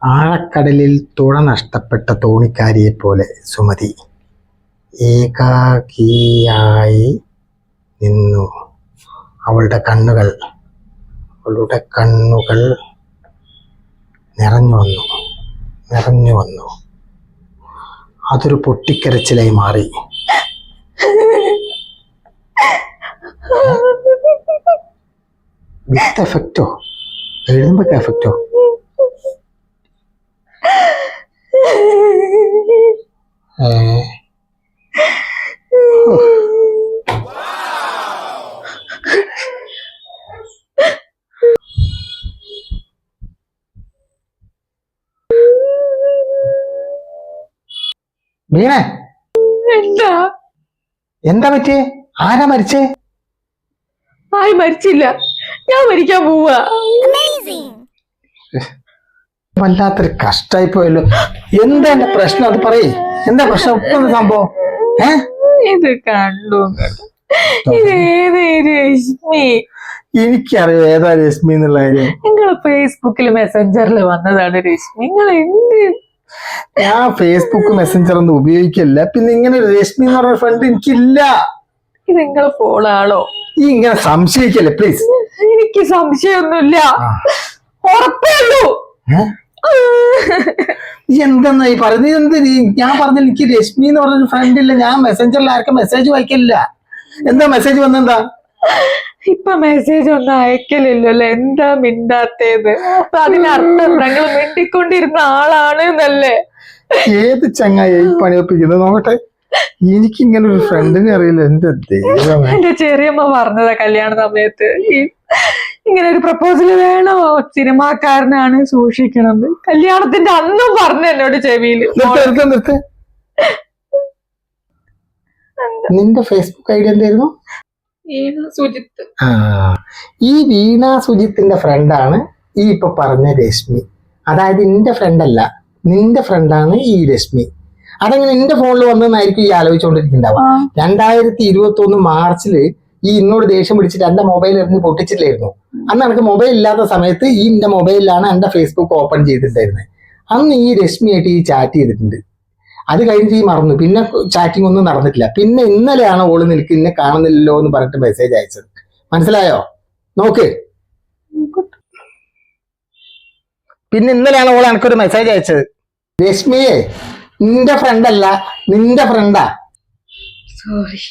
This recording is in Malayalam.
ആഴക്കടലിൽ തുഴ നഷ്ടപ്പെട്ട തോണിക്കാരിയെ പോലെ സുമതി ഏകാകിയായി നിന്നു. അവളുടെ കണ്ണുകൾ നിറഞ്ഞു വന്നു. അതൊരു പൊട്ടിക്കരച്ചിലായി മാറി. വിത്ത് എഫക്റ്റോ? എഴുതുമ്പോ എഫക്റ്റോ? വീണേ, എന്താ പറ്റിയേ? ആരാ മരിച്ചേ? ആരും മരിച്ചില്ല, ഞാൻ മരിക്കാൻ പോവാ. വല്ലാത്തൊരു കഷ്ടായി പോയല്ലോ. എന്താ എന്റെ പ്രശ്നം? അത് പറയേ, എന്താ പ്രശ്നം? സംഭവം ഇത് കണ്ടു, ഇതേത് രശ്മി? എനിക്കറിയോ ഏതാ രശ്മി എന്നുള്ള കാര്യം. നിങ്ങള് ഫേസ്ബുക്കിൽ മെസ്സഞ്ചറിൽ വന്നതാണ് രശ്മി. നിങ്ങൾ എന്ത്? ഞാൻ ഫേസ്ബുക്ക് മെസ്സഞ്ചർ ഒന്നും ഉപയോഗിക്കില്ല. പിന്നെ ഇങ്ങനെ ഒരു രശ്മി എന്ന് പറഞ്ഞ ഫ്രണ്ട് എനിക്കില്ല. ഇത് നിങ്ങളെ ഫോണാണോ? ഈ ഇങ്ങനെ സംശയിക്കല്ലേ പ്ലീസ്. എനിക്ക് സംശയമൊന്നുമില്ല, ഉറപ്പേ ഉള്ളൂ. എന്തെന്നാ ഈ പറയുന്നത്? എന്ത് ഞാൻ പറഞ്ഞില്ല, എനിക്ക് രശ്മി എന്ന് പറഞ്ഞൊരു ഫ്രണ്ട് ഇല്ല. ഞാൻ മെസ്സഞ്ചറിൽ ആർക്കും മെസ്സേജ് വായിക്കില്ല. എന്താ മെസ്സേജ് വന്നെന്താ? ഇപ്പൊ മെസ്സേജ് ഒന്നും അയക്കലില്ലല്ലോ, എന്താ മിണ്ടാത്തേത്? അപ്പൊ അതിനർത്ഥം ഞങ്ങൾ മിണ്ടിക്കൊണ്ടിരുന്ന ആളാണ് എന്നല്ലേ? ഏത് ചങ്ങായി പണിയൊപ്പിക്കുന്നത്? നോക്കട്ടെ, എനിക്കിങ്ങനെ ഒരു ഫ്രണ്ടിനെ അറിയില്ല. എന്റെ ദൈവമേ, എന്റെ ചെറിയമ്മ പറഞ്ഞതാ കല്യാണ സമയത്ത് ഇങ്ങനെ ഒരു പ്രപ്പോസൽ വേണോ, സിനിമാക്കാരനാണ്, സൂക്ഷിക്കണം. കല്യാണത്തിന്റെ അന്നും പറഞ്ഞു എന്നോട് ചെവിയില്. നിർത്ത്. നിന്റെ ഫേസ്ബുക്ക് ഐഡി എന്തായിരുന്നു? സുജിത്ത്. ഈ വീണ സുജിത്തിന്റെ ഫ്രണ്ടാണ് ഈ ഇപ്പൊ പറഞ്ഞ രശ്മി. അതായത് നിന്റെ ഫ്രണ്ട് അല്ല, നിന്റെ ഫ്രണ്ടാണ് ഈ രശ്മി. അതെങ്ങനെ നിന്റെ ഫോണിൽ വന്നതെന്നായിരിക്കും ഈ ആലോചിച്ചുകൊണ്ടിരിക്കുന്നുണ്ടാവുക. 2021 മാർച്ചില് ഈ എന്നോട് ദേഷ്യം പിടിച്ചിട്ട് എന്റെ മൊബൈൽ എറിഞ്ഞ് പൊട്ടിച്ചില്ലായിരുന്നു. അന്ന് എനിക്ക് മൊബൈൽ ഇല്ലാത്ത സമയത്ത് ഈ എന്റെ മൊബൈലിലാണ് എന്റെ ഫേസ്ബുക്ക് ഓപ്പൺ ചെയ്തിട്ടുണ്ടായിരുന്നത്. അന്ന് ഈ രശ്മിയായിട്ട് ഈ ചാറ്റ് ചെയ്തിട്ടുണ്ട്. അത് കഴിഞ്ഞ് ഈ മറന്നു. പിന്നെ ചാറ്റിംഗ് ഒന്നും നടന്നിട്ടില്ല. പിന്നെ ഇന്നലെയാണ് ഓള് നിനക്ക് എന്നെ കാണുന്നില്ലല്ലോ എന്ന് പറഞ്ഞിട്ട് മെസ്സേജ് അയച്ചത്. മനസ്സിലായോ? നോക്ക്, പിന്നെ ഇന്നലെയാണ് ഓള് എനിക്കൊരു മെസ്സേജ് അയച്ചത്. രശ്മിയെ നിന്റെ ഫ്രണ്ട് അല്ല, നിന്റെ ഫ്രണ്ടാ. സോറി.